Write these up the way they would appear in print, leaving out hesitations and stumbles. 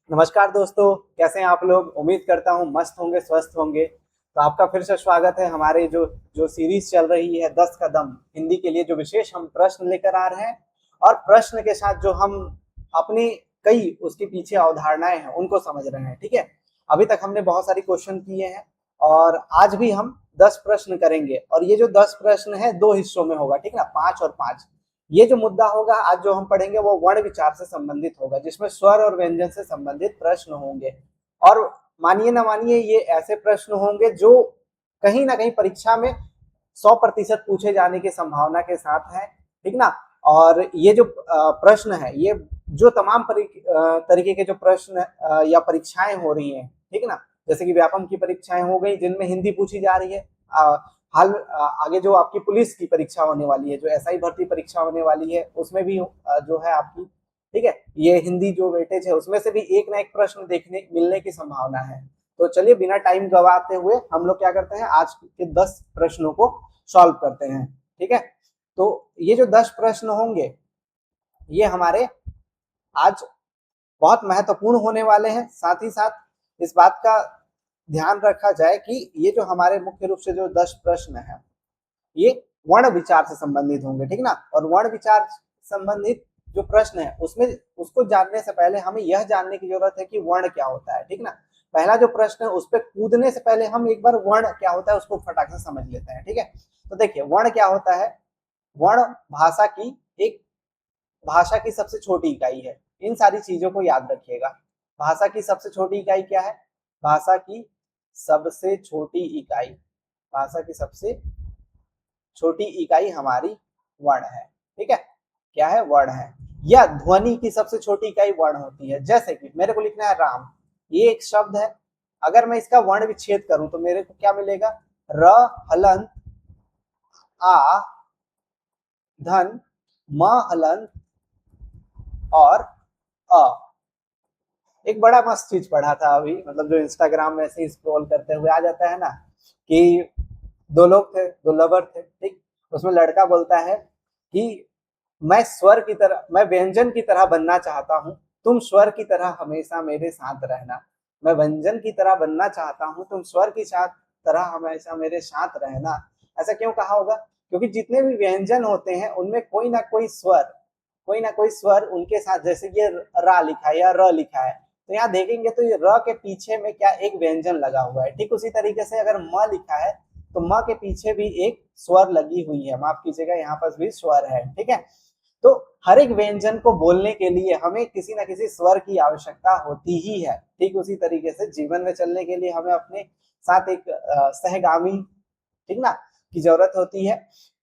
नमस्कार दोस्तों, कैसे हैं आप लोग। उम्मीद करता हूँ मस्त होंगे, स्वस्थ होंगे। तो आपका फिर से स्वागत है हमारे जो जो सीरीज चल रही है 10 कदम हिंदी के लिए, जो विशेष हम प्रश्न लेकर आ रहे हैं और प्रश्न के साथ जो हम अपनी कई उसके पीछे अवधारणाएं हैं उनको समझ रहे हैं। ठीक है, अभी तक हमने बहुत सारी क्वेश्चन किए हैं और आज भी हम 10 प्रश्न करेंगे और ये जो 10 प्रश्न है दो हिस्सों में होगा। ठीक है ना, 5 और 5। ये जो मुद्दा होगा आज जो हम पढ़ेंगे वो वर्ण विचार से संबंधित होगा, जिसमें स्वर और व्यंजन से संबंधित प्रश्न होंगे। और मानिए ना मानिए, ये ऐसे प्रश्न होंगे जो कहीं ना कहीं परीक्षा में 100% पूछे जाने की संभावना के साथ है। ठीक ना। और ये जो प्रश्न है, ये जो तमाम तरीके के जो प्रश्न या परीक्षाएं हो रही हैं, ठीक है ना, जैसे कि व्यापम की परीक्षाएं हो गई जिनमें हिंदी पूछी जा रही है। आगे जो आपकी पुलिस की परीक्षा होने वाली है, जो एसआई भर्ती परीक्षा होने वाली है, उसमें भी जो है आपकी, ठीक है, ये हिंदी जो वेटेज है उसमें से भी एक ना एक प्रश्न देखने मिलने की संभावना है। तो चलिए बिना टाइम गवाते हुए हम लोग क्या करते हैं, आज के 10 प्रश्नों को सॉल्व करते हैं। ठीक है, तो ये जो 10 प्रश्न होंगे ये हमारे आज बहुत महत्वपूर्ण होने वाले हैं। साथ ही साथ इस बात का ध्यान रखा जाए कि ये जो हमारे मुख्य रूप से जो 10 प्रश्न है ये वर्ण विचार से संबंधित होंगे। ठीक ना। और वर्ण विचार संबंधित जो प्रश्न है उसमें उसको जानने से पहले हमें यह जानने की जरूरत है कि वर्ण क्या होता है। ठीक ना। पहला जो प्रश्न है उस पर कूदने से पहले हम एक बार वर्ण क्या होता है उसको फटाक से समझ लेते हैं। ठीक है, तो देखिए वर्ण क्या होता है। वर्ण भाषा की सबसे छोटी इकाई है। इन सारी चीजों को याद रखिएगा। भाषा की सबसे छोटी इकाई क्या है? भाषा की सबसे छोटी इकाई, भाषा की सबसे छोटी इकाई हमारी वर्ण है। ठीक है, क्या है? वर्ण है। या ध्वनि की सबसे छोटी इकाई वर्ण होती है। जैसे कि मेरे को लिखना है राम, ये एक शब्द है। अगर मैं इसका वर्ण विच्छेद करूं तो मेरे को क्या मिलेगा? र हलंत आ धन म हलंत और अ। एक बड़ा मस्त चीज पढ़ा था अभी, मतलब जो इंस्टाग्राम में ऐसे ही स्क्रॉल करते हुए आ जाता है ना, कि दो लोग थे, दो लवर थे। ठीक, उसमें लड़का बोलता है कि मैं व्यंजन की तरह बनना चाहता हूँ, तुम स्वर की तरह हमेशा मेरे साथ रहना। मैं व्यंजन की तरह बनना चाहता हूँ, तुम स्वर की साथ तरह हमेशा मेरे साथ रहना। ऐसा क्यों कहा होगा? क्योंकि जितने भी व्यंजन होते हैं उनमें कोई ना कोई स्वर उनके साथ, जैसे ये रा लिखा है या र लिखा है, तो यहाँ देखेंगे तो ये र के पीछे में क्या एक व्यंजन लगा हुआ है। ठीक उसी तरीके से अगर म लिखा है तो म के पीछे भी एक स्वर लगी हुई है, माफ कीजिएगा यहाँ पर भी स्वर है। ठीक है, तो हर एक व्यंजन को बोलने के लिए हमें किसी ना किसी स्वर की आवश्यकता होती ही है। ठीक उसी तरीके से जीवन में चलने के लिए हमें अपने साथ एक सहगामी, ठीक ना, की जरूरत होती है।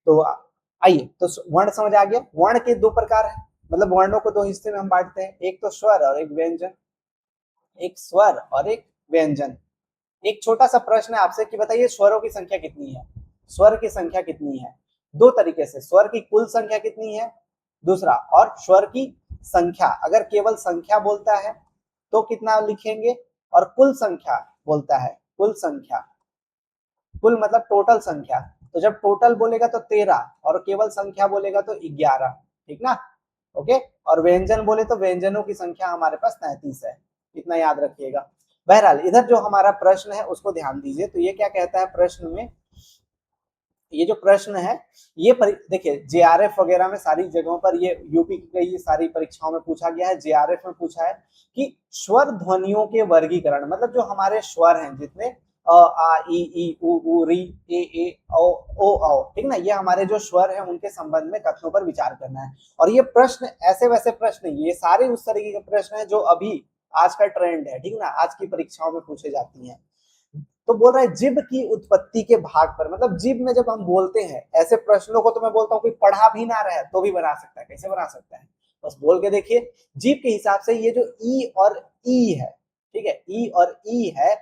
तो आइए, तो वर्ण समझ आ गया। वर्ण के दो प्रकार है, मतलब वर्णों को दो हिस्से में हम बांटते हैं, एक तो स्वर और एक व्यंजन। एक स्वर और एक व्यंजन। एक छोटा सा प्रश्न है आपसे कि बताइए स्वरों की संख्या कितनी है? स्वर की संख्या कितनी है? दो तरीके से, स्वर की कुल संख्या कितनी है, दूसरा, और स्वर की संख्या। अगर केवल संख्या बोलता है तो कितना लिखेंगे, और कुल संख्या बोलता है, कुल संख्या, कुल मतलब टोटल संख्या, तो जब टोटल बोलेगा तो 13 और केवल संख्या बोलेगा तो 11। ठीक ना। ओके, और व्यंजन बोले तो व्यंजनों की संख्या हमारे पास 33 है। इतना याद रखिएगा। बहरहाल इधर जो हमारा प्रश्न है उसको ध्यान दीजिए। तो ये क्या कहता है प्रश्न में, ये जो प्रश्न है ये देखिए जेआरएफ वगैरह में सारी जगहों पर, ये यूपी की कई सारी परीक्षाओं में पूछा गया है, जेआरएफ में पूछा है कि स्वर ध्वनियों के वर्गीकरण, मतलब जो हमारे स्वर हैं जितने अ आ ई ई उ री ए ओ औ, ठीक ना, ये हमारे जो स्वर हैं उनके संबंध में कथनों पर विचार करना है। और ये प्रश्न ऐसे वैसे प्रश्न, ये सारे उस तरीके के प्रश्न है जो अभी आज का ट्रेंड है। ठीक ना, आज की परीक्षाओं में पूछे जाती हैं। तो बोल रहा है जीव की उत्पत्ति के भाग पर, मतलब जीव में जब हम बोलते हैं ऐसे प्रश्नों को, तो मैं बोलता हूँ कोई पढ़ा भी ना रहे तो भी बना सकता है। कैसे बना सकता है? बस बोल के देखिए। जीव के हिसाब से ये जो ई और ई है, ठीक है, ई और ई है,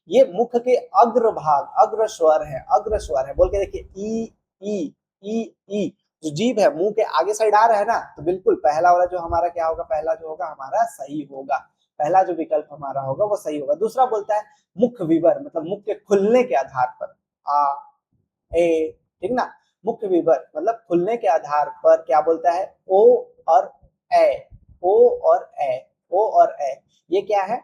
ये मुख के अग्र भाग, अग्र स्वर है, अग्र स्वर है। बोल के देखिए, ई ई ई ई। जो जीभ है मुंह के आगे साइड आ रहा है ना, तो बिल्कुल पहला वाला जो हमारा क्या होगा, पहला जो होगा हमारा सही होगा। पहला जो विकल्प हमारा होगा वो सही होगा। दूसरा बोलता है मुख विवर, मतलब मुख के खुलने के आधार पर, आ ए, ठीक ना, मुख विवर मतलब खुलने के आधार पर क्या बोलता है, ओ और ए, ओ और ए, ओ और ए। ये क्या है?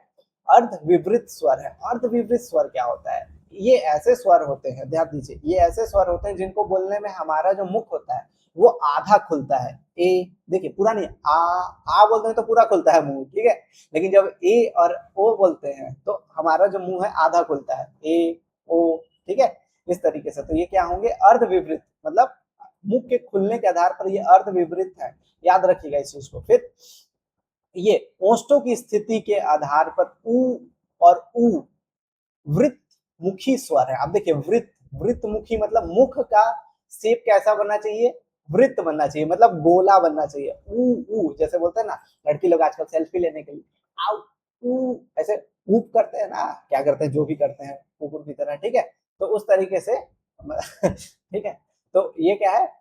अर्ध विवृत स्वर है। अर्ध विवृत स्वर क्या होता है? ये ऐसे स्वर होते हैं, ध्यान दीजिए, ये ऐसे स्वर होते हैं जिनको बोलने में हमारा जो मुख होता है वो आधा खुलता है। ए, देखिए पूरा नहीं, आ बोलते हैं तो पूरा खुलता है मुंह, ठीक है, लेकिन जब ए और ओ बोलते हैं तो हमारा जो मुंह है आधा खुलता है, ए ओ, ठीक है, इस तरीके से। तो ये क्या होंगे? अर्ध विवृत, मतलब मुख के खुलने के आधार पर ये अर्ध विवृत है, याद रखिएगा इस चीज को। फिर ये ओष्ठों की स्थिति के आधार पर उ और उ वृत्त मुखी स्वर है। अब देखिए वृत्त, वृत्त मुखी मतलब मुख का शेप कैसा बनना चाहिए? वृत्त बनना चाहिए, मतलब गोला बनना चाहिए। ऊ जैसे बोलते हैं ना लड़की लोग आजकल सेल्फी लेने के लिए आउ ऊ ऐसे ऊप करते हैं ना, क्या करते हैं, जो भी करते हैं कुकुर की तरह, ठीक है, तो उस तरीके से ठीक है, तो ये क्या है?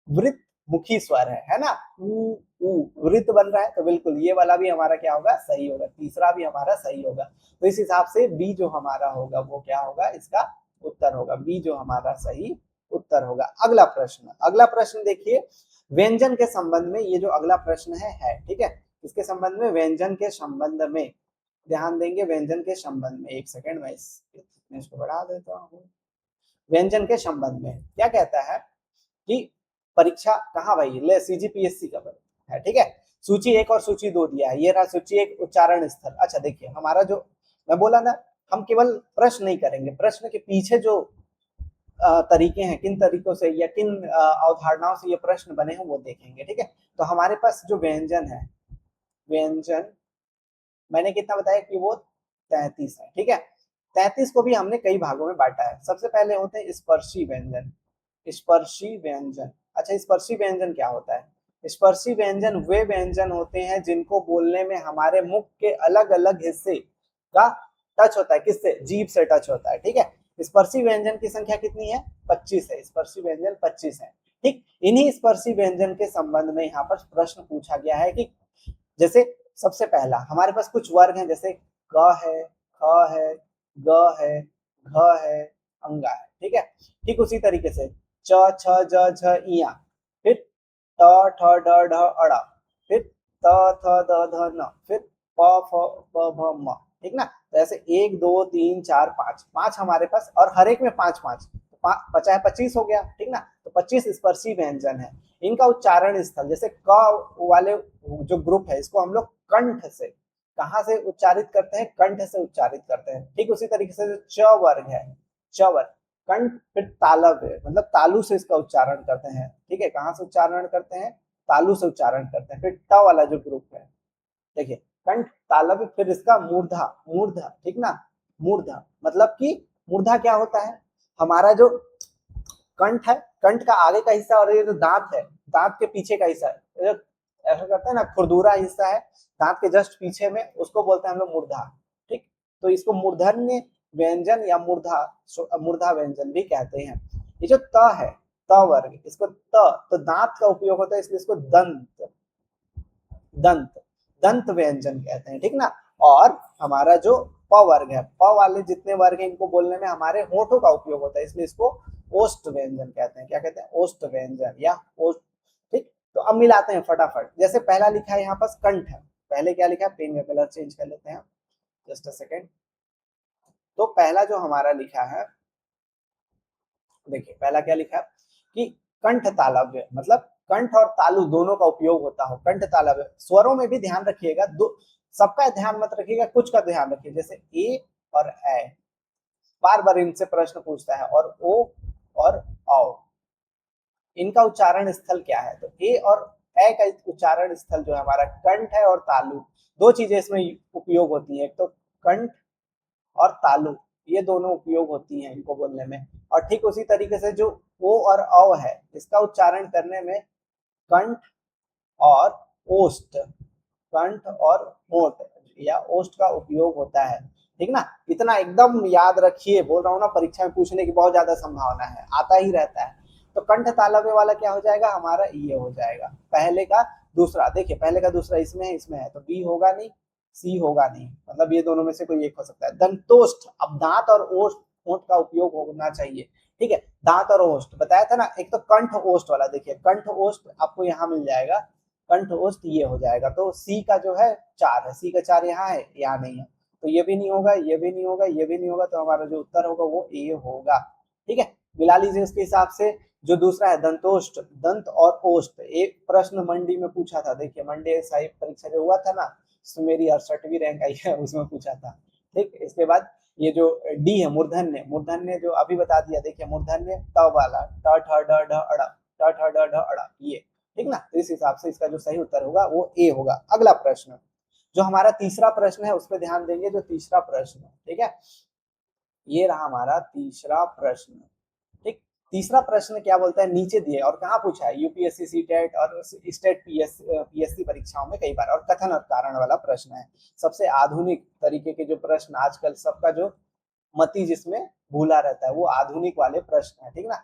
वृत्त मुखी स्वर है ना, ऊ ऊ वृत्त बन रहा है, तो बिल्कुल ये वाला भी हमारा क्या होगा? सही होगा, तीसरा भी हमारा सही होगा। तो इस हिसाब से बी जो हमारा होगा वो क्या होगा? इसका उत्तर होगा बी जो हमारा सही उत्तर होगा। अगला प्रश्न, अगला प्रश्न देखिए, व्यंजन के संबंध में ये जो अगला प्रश्न है, ठीक है, इसके संबंध में, व्यंजन के संबंध में ध्यान देंगे। व्यंजन के संबंध में, एक सेकंड मैं इसको बढ़ा देता हूँ। व्यंजन के संबंध में क्या कहता है कि परीक्षा कहाँ भाई? ले सीजीपीएससी का है, ठीक है, सूची 1 और सूची 2 दिया है। ये रहा सूची 1 उच्चारण स्थल। अच्छा देखिए हमारा जो मैं बोला ना, हम केवल प्रश्न नहीं करेंगे, प्रश्न के पीछे जो तरीके हैं, किन तरीकों से या किन अवधारणाओं से ये प्रश्न बने हैं वो देखेंगे, ठीक है। तो हमारे पास जो व्यंजन है, व्यंजन मैंने कितना बताया कि वो 33 है, ठीक है। 33 को भी हमने कई भागों में बांटा है। सबसे पहले होते हैं स्पर्शी व्यंजन। स्पर्शी व्यंजन, अच्छा स्पर्शी व्यंजन क्या होता है? स्पर्शी व्यंजन वे व्यंजन होते हैं जिनको बोलने में हमारे मुख के अलग अलग हिस्से का टच होता है। किससे? जीभ से टच होता है, ठीक है। स्पर्शी व्यंजन की संख्या कितनी है? 25 है। स्पर्शी व्यंजन 25 है, ठीक। इन्हीं स्पर्शी व्यंजन के संबंध में यहाँ पर प्रश्न पूछा गया है कि जैसे सबसे पहला हमारे पास कुछ वर्ग हैं, जैसे क है, ख है, ग है, घ है, अंगा है, ठीक है। ठीक उसी तरीके से च छ ज झ इया, फिर ट ठ ड ढ अड़ा, फिर त थ द ध न, फिर प फ प भ म, ठीक ना। तो ऐसे 1 2 3 4 5 5 हमारे पास, और हर एक में 5 5 50 25 हो गया, ठीक ना। तो 25 स्पर्शी व्यंजन है। इनका उच्चारण स्थल, जैसे क वाले जो ग्रुप है इसको हम लोग कंठ से, कहाँ से उच्चारित करते हैं? कंठ से उच्चारित करते हैं। ठीक उसी तरीके से जो च वर्ग है, च वर्ग कंठ, फिर तालव है, मतलब तालु से इसका उच्चारण करते हैं, ठीक है। कहाँ से उच्चारण करते हैं? तालु से उच्चारण करते हैं। फिर ट वाला जो ग्रुप है, देखिए कंठ तालव्य, फिर इसका मूर्धा, मूर्धा, ठीक ना, मूर्धा, मतलब कि मूर्धा क्या होता है? हमारा जो कंठ है, कंठ का आगे का हिस्सा, और ये जो दांत है, दांत के पीछे का हिस्सा है, ऐसा करते हैं ना, खुरदुरा हिस्सा है दांत के जस्ट पीछे में, उसको बोलते हैं हम लोग मूर्धा, ठीक। तो इसको मूर्धन्य व्यंजन या मूर्धा, मूर्धा व्यंजन भी कहते हैं। ये जो त है, त वर्ग, इसको तो दांत का उपयोग होता है, इसलिए इसको दंत, दंत, दंत व्यंजन कहते हैं, ठीक ना। और हमारा जो प वर्ग है, प वाले जितने वर्ग हैं इनको बोलने में हमारे होठों का उपयोग होता है, इसलिए इसको ओष्ठ व्यंजन कहते हैं। क्या कहते हैं? ओष्ठ व्यंजन या ओष्ठ, ठीक। तो अब मिलाते हैं फटाफट। जैसे पहला लिखा है यहाँ पास कंठ है, पहले क्या लिखा है? पेन का कलर चेंज कर लेते हैं, जस्ट अ सेकेंड। तो पहला जो हमारा लिखा है, देखिए पहला क्या लिखा है कि कंठ तालव्य, मतलब कंठ और तालु दोनों का उपयोग होता हो। कंठ तालव्य स्वरों में भी ध्यान रखिएगा, दो सबका ध्यान मत रखिएगा, कुछ का ध्यान रखिए। जैसे ए और ए, बार बार इनसे प्रश्न पूछता है, और ओ और औ, इनका उच्चारण स्थल क्या है? तो ए और ए का उच्चारण स्थल जो है हमारा कंठ है और तालु, दो चीजें इसमें उपयोग होती है, एक तो कंठ और तालु, ये दोनों उपयोग होती हैं इनको बोलने में। और ठीक उसी तरीके से जो ओ और औ है, इसका उच्चारण करने में कंठ और ओष्ठ, कंठ और होठ या ओष्ठ का उपयोग होता है, ठीक ना। इतना एकदम याद रखिए, बोल रहा हूँ ना, परीक्षा में पूछने की बहुत ज्यादा संभावना है, आता ही रहता है। तो कंठ तालव्य वाला क्या हो जाएगा हमारा? ये हो जाएगा पहले का दूसरा। देखिए पहले का दूसरा इसमें है, इसमें है, तो बी होगा नहीं, सी होगा नहीं, मतलब ये दोनों में से कोई एक हो सकता है। दंतोष्ठ, अब दांत और ओष्ठ, होंठ का उपयोग होना चाहिए, ठीक है। दांत और ओष्ठ बताया था ना, एक तो कंठ ओष्ठ वाला, देखिए कंठ ओष्ठ आपको यहाँ मिल जाएगा, कंठोष्ठ ये हो जाएगा। तो सी का जो है 4 है, सी का 4 यहाँ है, यहाँ नहीं है, तो ये भी नहीं होगा, ये भी नहीं होगा, ये भी नहीं होगा, तो हमारा जो उत्तर होगा वो ए होगा। ठीक है, मिला लीजिए उसके हिसाब से। जो दूसरा है दंतोष्ठ, दंत और ओष्ठ, एक प्रश्न मंडी में पूछा था, देखिए मंडी साहिब परीक्षा जो हुआ था ना, उसमें मेरी 68वीं रैंक आई है, उसमें पूछा था। ठीक, इसके बाद ये जो डी है मूर्धन्य, मूर्धन्य जो अभी बता दिया, देखिए मूर्धन्य त वाला, ट ठ ड ढ अड़, ट ठ ड ढ अड़, ये ठीक ना। तो इस हिसाब से इसका जो सही उत्तर होगा वो ए होगा। अगला प्रश्न, जो हमारा तीसरा प्रश्न है उस पर ध्यान देंगे। जो तीसरा प्रश्न, ठीक है, ये रहा हमारा तीसरा प्रश्न। ठीक, तीसरा प्रश्न क्या बोलता है, नीचे दिए और कहाँ पूछा है, यूपीएससी सीटेट और स्टेट पीएससी परीक्षाओं में कई बार, और कथन और कारण वाला प्रश्न है। सबसे आधुनिक तरीके के जो प्रश्न आजकल सबका जो मति जिसमें भूला रहता है वो आधुनिक वाले प्रश्न है, ठीक ना।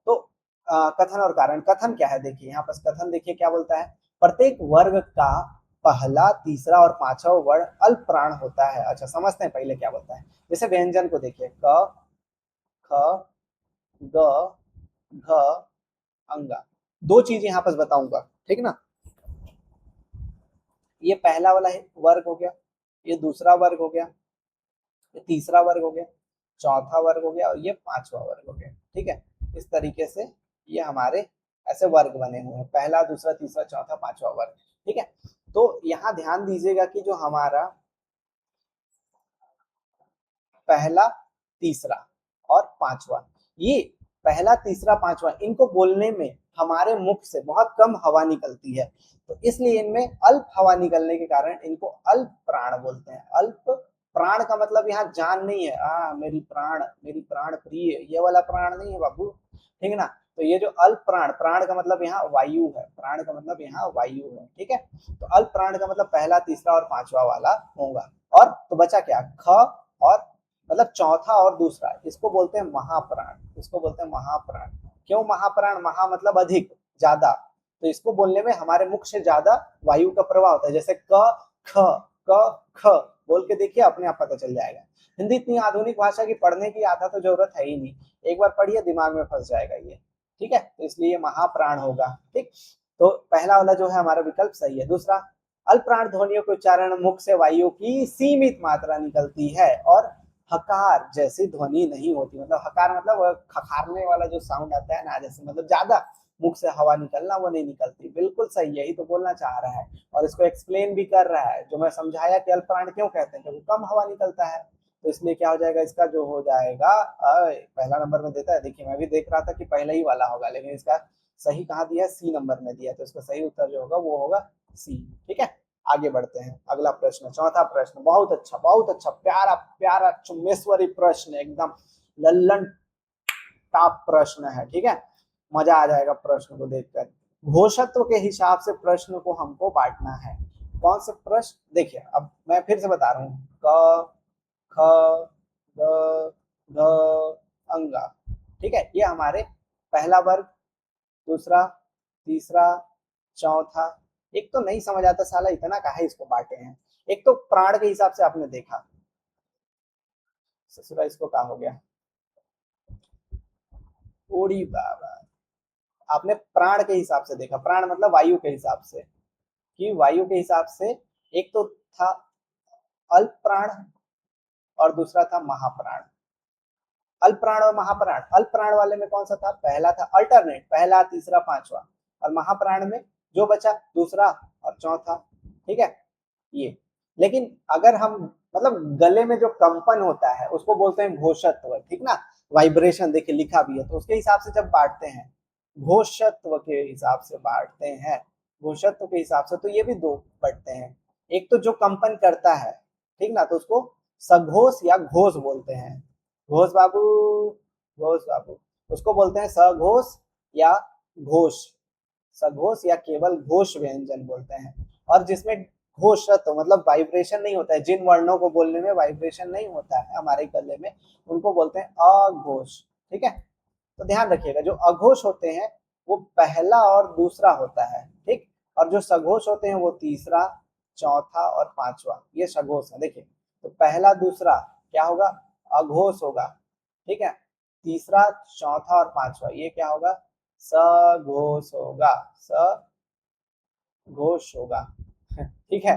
तो कथन और कारण, कथन क्या है, देखिए यहाँ पर कथन देखिए क्या बोलता है, प्रत्येक वर्ग का पहला, तीसरा और पांचवा वर्ण अल्प प्राण होता है। अच्छा समझते हैं पहले क्या बोलता है। जैसे व्यंजन को देखिए, क, ख, ग, घ, अंगा, दो चीज यहाँ पर बताऊंगा, ठीक ना। ये पहला वाला वर्ग हो गया, ये दूसरा वर्ग हो गया, ये तीसरा वर्ग हो गया, चौथा वर्ग हो गया, और ये पांचवा वर्ग हो गया। ठीक है, इस तरीके से ये हमारे ऐसे वर्ग बने हुए हैं, पहला, दूसरा, तीसरा, चौथा, पांचवा वर्ग। ठीक है, तो यहाँ ध्यान दीजिएगा कि जो हमारा पहला, तीसरा और पांचवा, ये पहला, तीसरा, पांचवा, इनको बोलने में हमारे मुख से बहुत कम हवा निकलती है, तो इसलिए इनमें अल्प हवा निकलने के कारण इनको अल्प प्राण बोलते हैं। अल्प प्राण का मतलब यहाँ जान नहीं है, मेरी प्राण, मेरी प्राण प्रिय, ये वाला प्राण नहीं है बाबू, ठीक है ना। तो ये जो अल्प प्राण, प्राण का मतलब यहाँ वायु है, प्राण का मतलब यहाँ वायु है, ठीक है। तो अल्प प्राण का मतलब पहला, तीसरा और पांचवा वाला होगा। और तो बचा क्या, ख और मतलब चौथा और दूसरा, इसको बोलते हैं महाप्राण, इसको बोलते हैं महाप्राण। क्यों महाप्राण, महा मतलब अधिक, ज्यादा, तो इसको बोलने में हमारे मुख से ज्यादा वायु का प्रवाह होता है। जैसे क ख, क ख बोल के देखिए, अपने आप पता चल जाएगा। हिंदी इतनी आधुनिक भाषा की पढ़ने की आधा तो जरूरत है ही नहीं, एक बार पढ़िए दिमाग में फंस जाएगा ये, ठीक है। तो इसलिए महाप्राण होगा। ठीक, तो पहला वाला जो है हमारा विकल्प सही है। दूसरा, अल्पप्राण ध्वनियों के उच्चारण मुख से वायु की सीमित मात्रा निकलती है और हकार जैसी ध्वनि नहीं होती, मतलब हकार मतलब खखारने वाला जो साउंड आता है ना, जैसे मतलब ज्यादा मुख से हवा निकलना, वो नहीं निकलती। बिल्कुल सही, यही तो बोलना चाह रहा है और इसको एक्सप्लेन भी कर रहा है। जो मैं समझाया कि अल्पप्राण क्यों कहते हैं, क्योंकि कम हवा निकलता है, तो इसलिए क्या हो जाएगा, इसका जो हो जाएगा पहला नंबर में देता है। देखिए मैं भी देख रहा था कि पहला ही वाला होगा, लेकिन इसका सही कहाँ दिया, सी नंबर में दिया, तो इसका सही उत्तर जो होगा वो होगा सी। ठीक है, आगे बढ़ते हैं। अगला प्रश्न, चौथा प्रश्न, बहुत अच्छा, बहुत अच्छा, प्यारा प्यारा चुम्बेश्वरी प्रश्न, एकदम लल्लन टॉप प्रश्न है। ठीक है, मजा आ जाएगा प्रश्न को देखकर। घोषत्व के हिसाब से प्रश्न को हमको बांटना है। कौन से प्रश्न, देखिए अब मैं फिर से बता रहा हूँ, क, ख, ग, घ, अंगा। ठीक है, ये हमारे पहला वर्ग, दूसरा, तीसरा, चौथा। एक तो नहीं समझ आता साला इतना काहे इसको बांटे हैं। एक तो प्राण के हिसाब से आपने देखा, ससुरा इसको क्या हो गया, ओड़ी बाबा, आपने प्राण के हिसाब से देखा, प्राण मतलब वायु के हिसाब से, कि वायु के हिसाब से एक तो था अल्प प्राण और दूसरा था महाप्राण। अल्प प्राण और महाप्राण, अल्प प्राण वाले में कौन सा था, पहला था अल्टरनेट, पहला, तीसरा, पांचवा, और महाप्राण में जो बचा दूसरा और चौथा। ठीक है, ये, लेकिन अगर हम मतलब गले में जो कंपन होता है उसको बोलते हैं घोषत्व, ठीक ना, वाइब्रेशन, देखिए लिखा भी है, तो उसके हिसाब से जब बांटते हैं, घोषत्व के हिसाब से बांटते हैं, घोषत्व के हिसाब से, तो ये भी दो बटते हैं। एक तो जो कंपन करता है, ठीक ना, तो उसको सघोष या घोष बोलते हैं, घोष बाबू, घोष बाबू, उसको बोलते हैं सघोष या घोष, सघोष या केवल घोष व्यंजन बोलते हैं। और जिसमें घोषत्व मतलब वाइब्रेशन नहीं होता है, जिन वर्णों को बोलने में वाइब्रेशन नहीं होता है हमारे गले में, उनको बोलते हैं अघोष। ठीक है, तो ध्यान रखिएगा, जो अघोष होते हैं वो पहला और दूसरा होता है, ठीक, और जो सघोष होते हैं वो तीसरा, चौथा और पांचवा, ये सघोष है। देखिए, तो पहला, दूसरा क्या होगा, अघोष होगा, ठीक है, तीसरा, चौथा और पांचवा ये क्या होगा, सघोष होगा, स घोष होगा। ठीक है।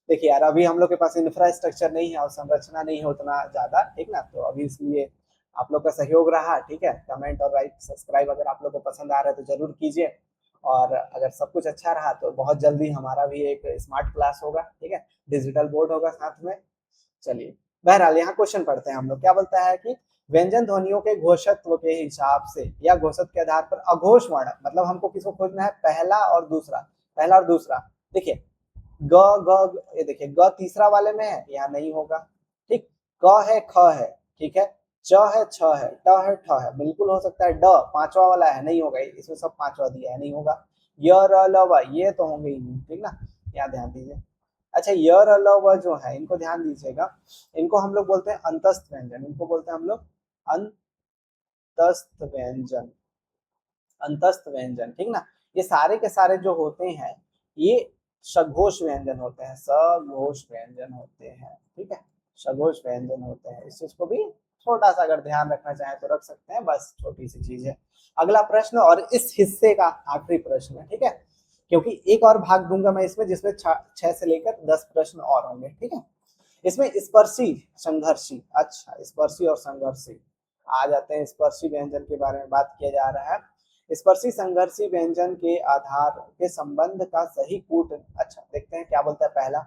देखिए यार, अभी हम लोग के पास इंफ्रास्ट्रक्चर नहीं है और संरचना नहीं है उतना ज्यादा, ठीक ना, तो अभी इसलिए आप लोग का सहयोग रहा, ठीक है। कमेंट और लाइक सब्सक्राइब अगर आप लोग को पसंद आ रहा है तो जरूर कीजिए, और अगर सब कुछ अच्छा रहा तो बहुत जल्दी हमारा भी एक स्मार्ट क्लास होगा, ठीक है, डिजिटल बोर्ड होगा साथ में। चलिए, बहरहाल यहाँ क्वेश्चन पढ़ते हैं हम लोग। क्या बोलता है कि व्यंजन ध्वनियों के घोषत्व के हिसाब से या घोषक के आधार पर अघोष वर्ण, मतलब हमको किसको खोजना है, पहला और दूसरा, पहला और दूसरा। देखिए ग ग ये देखिए ग तीसरा वाले में है, यहाँ नहीं होगा, ठीक। क है, ख है, ठीक है, च है, छ है, ट है, ठ है, बिल्कुल हो सकता है। ड पांचवा वाला है, नहीं होगा, इसमें सब पांचवा दिया है, नहीं होगा। य र ल व ये तो होंगे ही नहीं, ठीक ना, यहाँ ध्यान दीजिए। अच्छा, य र ल व जो है इनको ध्यान दीजिएगा, इनको हम लोग बोलते हैं अंतस्थ व्यंजन, इनको बोलते हैं हम लोग अंतस्थ व्यंजन, अंतस्थ व्यंजन, ठीक ना। ये सारे के सारे जो होते हैं ये सघोष व्यंजन होते हैं, सघोष व्यंजन होते हैं, ठीक है, सघोष व्यंजन होते हैं। इस चीज को भी छोटा सा अगर ध्यान रखना चाहे तो रख सकते हैं, बस छोटी सी चीज है। अगला प्रश्न और इस हिस्से का आखिरी प्रश्न है, ठीक है, क्योंकि एक और भाग दूंगा मैं इसमें जिसमें 6 से लेकर 10 प्रश्न और होंगे, ठीक है। इसमें स्पर्शी संघर्षी, अच्छा स्पर्शी और संघर्षी आ जाते हैं। स्पर्शी व्यंजन के बारे में बात किया जा रहा है। स्पर्शी संघर्षी व्यंजन के आधार के संबंध का सही कूट, अच्छा देखते हैं क्या बोलता है। पहला,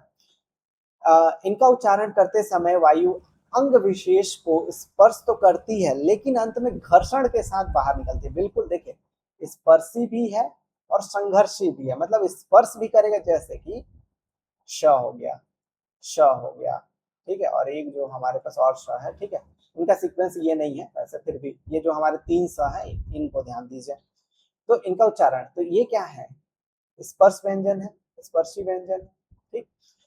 इनका उच्चारण करते समय वायु अंग विशेष को स्पर्श तो करती है लेकिन अंत में घर्षण के साथ बाहर निकलती है। बिल्कुल देखिए, स्पर्शी भी है और संघर्षी भी है, मतलब स्पर्श भी करेगा, जैसे कि श हो गया, श हो गया, ठीक है, और एक जो हमारे पास और श है, ठीक है। इनका सीक्वेंस ये नहीं है वैसे, फिर भी ये जो हमारे 3 स है इनको ध्यान दीजिए। तो इनका उच्चारण, तो ये क्या है, स्पर्श व्यंजन है, स्पर्शी व्यंजन, ठीक।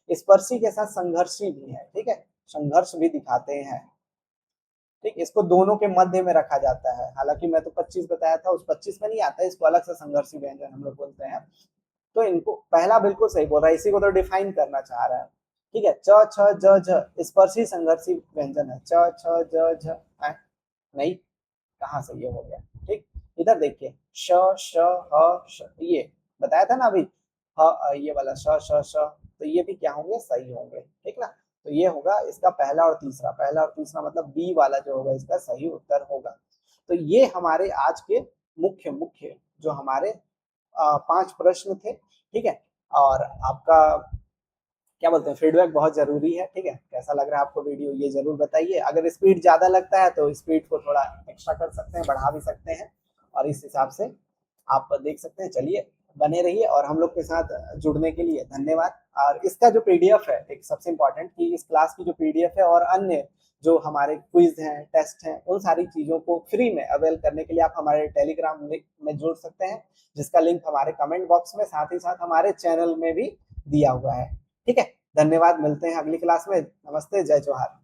स्पर्शी के साथ संघर्षी भी है, ठीक है, संघर्ष भी दिखाते हैं, ठीक। इसको दोनों के मध्य में रखा जाता है, हालांकि मैं तो 25 बताया था, उस 25 में नहीं आता, इसको अलग से संघर्षी व्यंजन हम लोग बोलते हैं। तो इनको पहला बिल्कुल सही बोल रहा है, इसी को तो डिफाइन करना चाह रहा है, ठीक है। च छ ज झ स्पर्शी संघर्षी व्यंजन है, च छ ज झ नहीं, कहाँ से ये हो गया, ठीक। इधर देखिए, श श ह श, ये बताया था ना अभी, ये वाला श श श, तो ये भी क्या होंगे, सही होंगे, ठीक ना। तो ये होगा इसका पहला और तीसरा, पहला और तीसरा मतलब बी वाला जो होगा इसका सही उत्तर होगा। तो ये हमारे आज के मुख्य मुख्य जो हमारे 5 प्रश्न थे, ठीक है। और आपका क्या बोलते हैं, फीडबैक बहुत जरूरी है, ठीक है। कैसा लग रहा है आपको वीडियो, ये जरूर बताइए। अगर स्पीड ज्यादा लगता है तो स्पीड को थोड़ा एक्स्ट्रा कर सकते हैं, बढ़ा भी सकते हैं, और इस हिसाब से आप देख सकते हैं। चलिए, बने रहिए, और हम लोग के साथ जुड़ने के लिए धन्यवाद। और इसका जो पीडीएफ है, एक सबसे इम्पोर्टेंट कि इस क्लास की जो पीडीएफ है और अन्य जो हमारे क्विज हैं, टेस्ट हैं, उन सारी चीजों को फ्री में अवेल करने के लिए आप हमारे टेलीग्राम में जुड़ सकते हैं, जिसका लिंक हमारे कमेंट बॉक्स में, साथ ही साथ हमारे चैनल में भी दिया हुआ है, ठीक है। धन्यवाद, मिलते हैं अगली क्लास में। नमस्ते, जय जोहार।